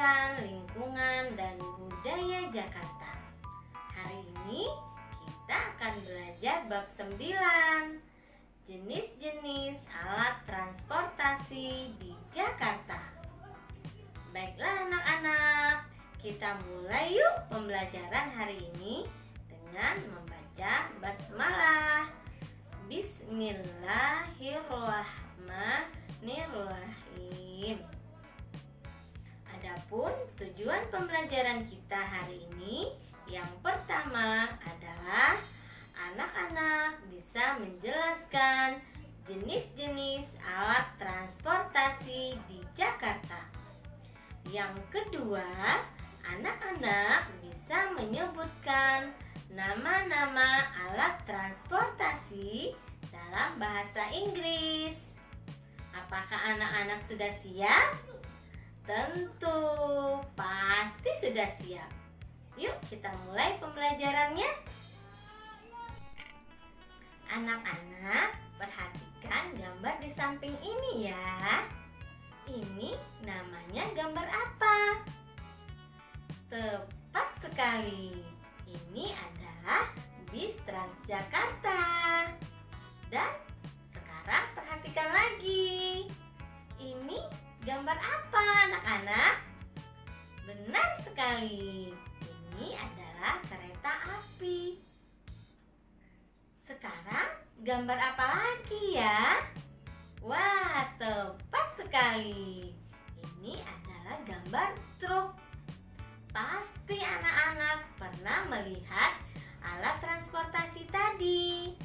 Pendidikan, Lingkungan, dan Budaya Jakarta. Hari ini kita akan belajar bab 9, jenis-jenis alat transportasi di Jakarta. Baiklah anak-anak, kita mulai yuk pembelajaran hari ini dengan membaca basmalah. Bismillahirrahmanirrahim. Adapun tujuan pembelajaran kita hari ini, yang pertama adalah anak-anak bisa menjelaskan jenis-jenis alat transportasi di Jakarta. Yang kedua, anak-anak bisa menyebutkan nama-nama alat transportasi dalam bahasa Inggris. Apakah anak-anak sudah siap? Tentu, pasti sudah siap. Yuk kita mulai pembelajarannya. Anak-anak, perhatikan gambar di samping ini ya. Ini namanya gambar apa? Tepat sekali. Ini adalah bis Transjakarta. Dan sekarang perhatikan lagi. Ini gambar apa anak-anak? Benar sekali. Ini adalah kereta api. Sekarang gambar apa lagi ya? Wah, tepat sekali. Ini adalah gambar truk. Pasti anak-anak pernah melihat alat transportasi tadi.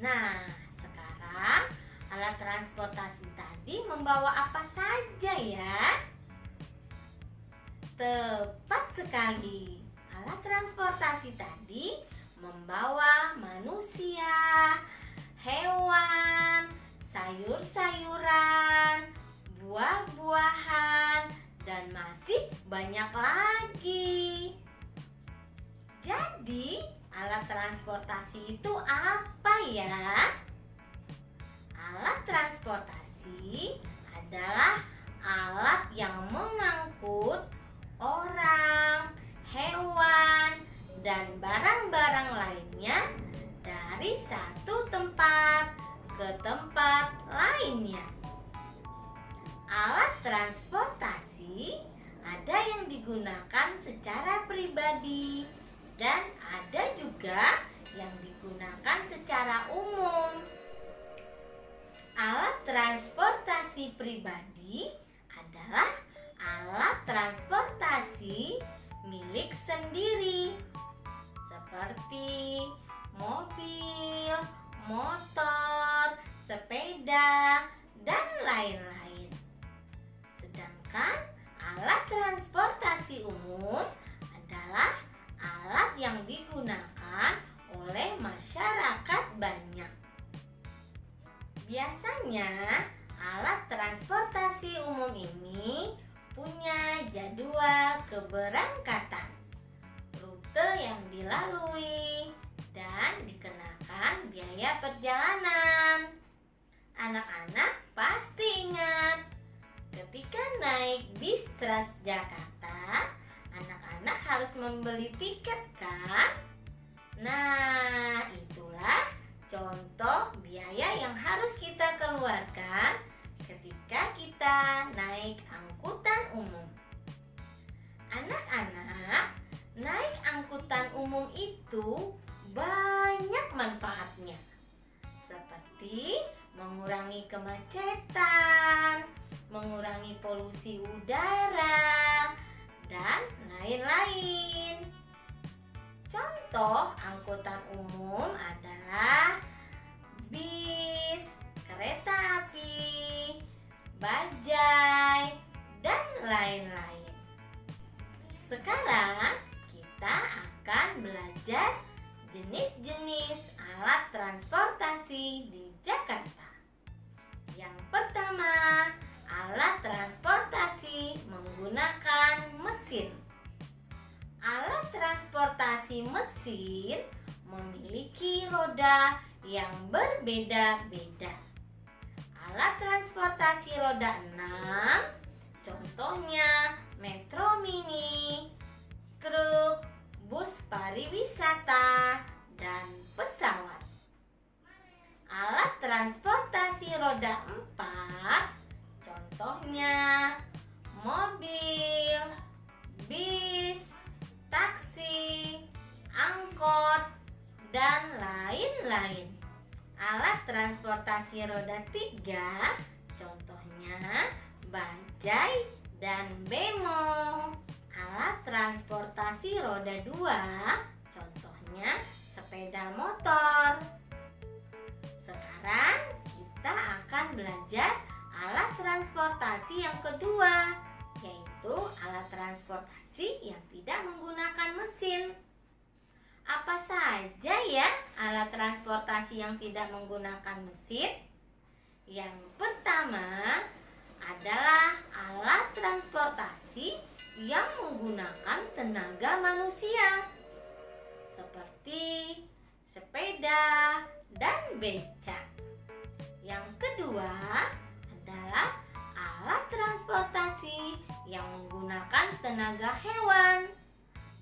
Nah, sekarang alat transportasi tadi membawa apa saja ya? Tepat sekali. Alat transportasi tadi membawa manusia, hewan, sayur-sayuran, buah-buahan, dan masih banyak lagi. Jadi, alat transportasi itu apa ya? Alat transportasi adalah alat yang mengangkut orang, hewan, dan barang-barang lainnya dari satu tempat ke tempat lainnya. Alat transportasi ada yang digunakan secara pribadi dan ada juga yang digunakan secara umum. Alat transportasi pribadi adalah alat transportasi milik sendiri, seperti mobil, motor, sepeda, dan lain-lain. Sedangkan alat transportasi umum adalah alat yang digunakan oleh masyarakat banyak. Biasanya alat transportasi umum ini punya jadwal keberangkatan, rute yang dilalui, dan dikenakan biaya perjalanan. Anak-anak pasti ingat, ketika naik bis Transjakarta, anak-anak harus membeli tiket kan? Nah, itulah contoh biaya yang harus kita keluarkan ketika kita naik angkutan umum. Anak-anak, naik angkutan umum itu banyak manfaatnya, seperti mengurangi kemacetan, mengurangi polusi udara, dan lain-lain. Contoh angkutan umum adalah bis, kereta api, bajai, dan lain-lain. Sekarang kita akan belajar jenis-jenis alat transportasi di Jakarta. Yang pertama, alat transportasi menggunakan mesin. Alat transportasi mesin memiliki roda yang berbeda-beda. Alat transportasi roda 6 contohnya metro mini, truk, bus pariwisata, dan pesawat. Alat transportasi roda 4 contohnya mobil, bis, taksi, angkot, dan lain-lain. Alat transportasi roda 3 contohnya bajai dan bemo. Alat transportasi roda 2 contohnya sepeda motor. Sekarang kita akan belajar alat transportasi yang kedua, yaitu alat transportasi yang tidak menggunakan mesin. Apa saja ya alat transportasi yang tidak menggunakan mesin? Yang pertama adalah alat transportasi yang menggunakan tenaga manusia, seperti sepeda dan becak. Yang kedua adalah alat transportasi yang menggunakan tenaga hewan,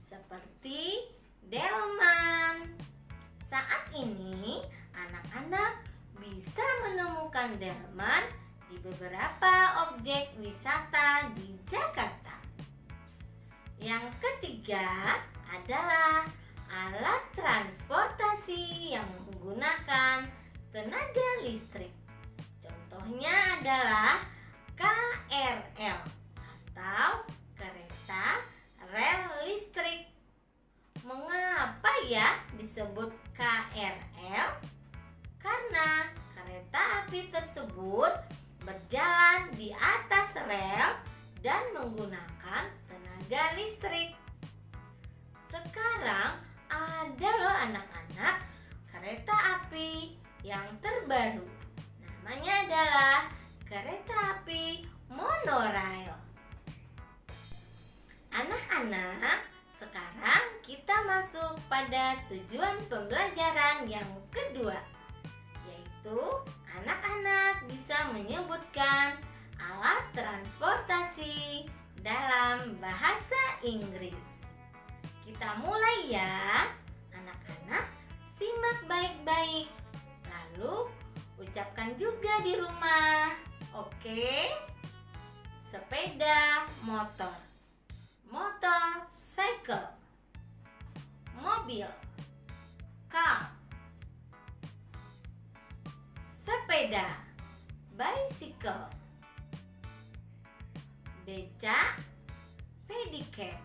seperti delman. Saat ini anak-anak bisa menemukan delman di beberapa objek wisata di Jakarta. Yang ketiga adalah alat transportasi yang menggunakan tenaga listrik. Contohnya adalah KRL atau kereta rel listrik. Mengapa ya disebut KRL? Karena kereta api tersebut berjalan di atas rel dan menggunakan tenaga listrik. Sekarang ada loh anak-anak kereta api yang terbaru. Namanya adalah kereta api monorail. Anak-anak, sekarang kita masuk pada tujuan pembelajaran yang kedua, yaitu anak-anak bisa menyebutkan alat transportasi dalam bahasa Inggris. Kita mulai ya. Anak-anak, simak baik-baik. Lalu ucapkan juga di rumah. Oke? Sepeda motor, motorcycle, mobil, car, sepeda, bicycle, becak, pedicab,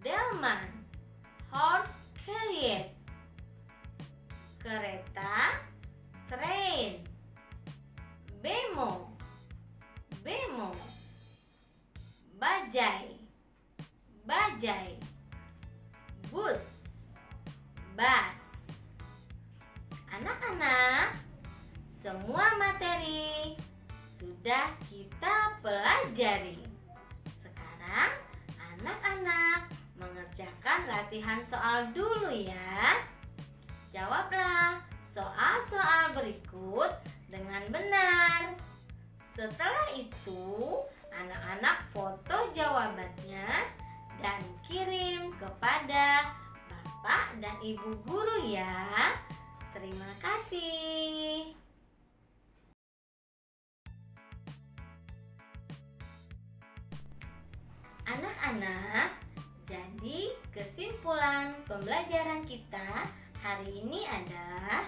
delman, horse carriage, kereta, train, bemo, bajai, bus, bus. Anak-anak, semua materi sudah kita pelajari. Sekarang anak-anak mengerjakan latihan soal dulu ya. Jawablah soal-soal berikut dengan benar. Setelah itu, anak-anak foto jawabannya dan kirim kepada Bapak dan Ibu guru ya. Terima kasih. Anak-anak, jadi kesimpulan pembelajaran kita hari ini adalah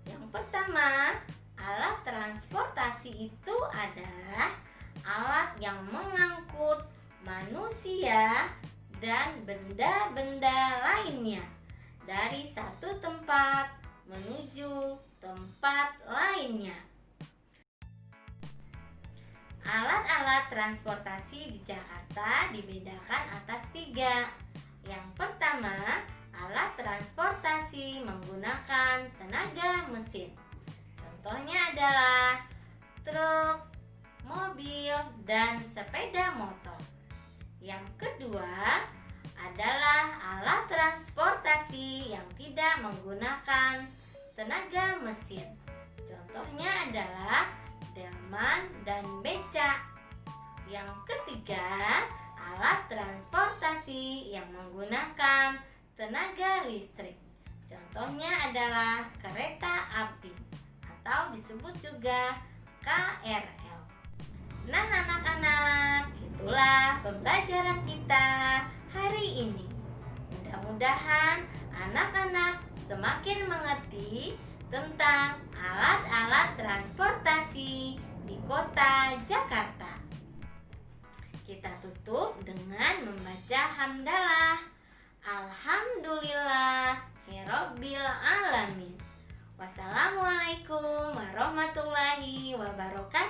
yang pertama, alat transportasi itu adalah alat yang mengangkut manusia dan benda-benda lainnya dari satu tempat menuju tempat lainnya. Alat-alat transportasi di Jakarta dibedakan atas 3. Yang pertama, alat transportasi menggunakan tenaga mesin. Contohnya adalah truk, mobil, dan sepeda motor. Yang kedua adalah alat transportasi yang tidak menggunakan tenaga mesin. Contohnya adalah delman dan becak. Yang ketiga, alat transportasi yang menggunakan tenaga listrik. Contohnya adalah kereta api atau disebut juga KRL. Nah anak-anak, itulah pembelajaran kita hari ini. Mudah-mudahan anak-anak semakin mengerti tentang alat-alat transportasi di kota Jakarta. Kita tutup dengan membaca hamdalah. Alhamdulillahirabbil alamin. Wassalamualaikum warahmatullahi wabarakatuh.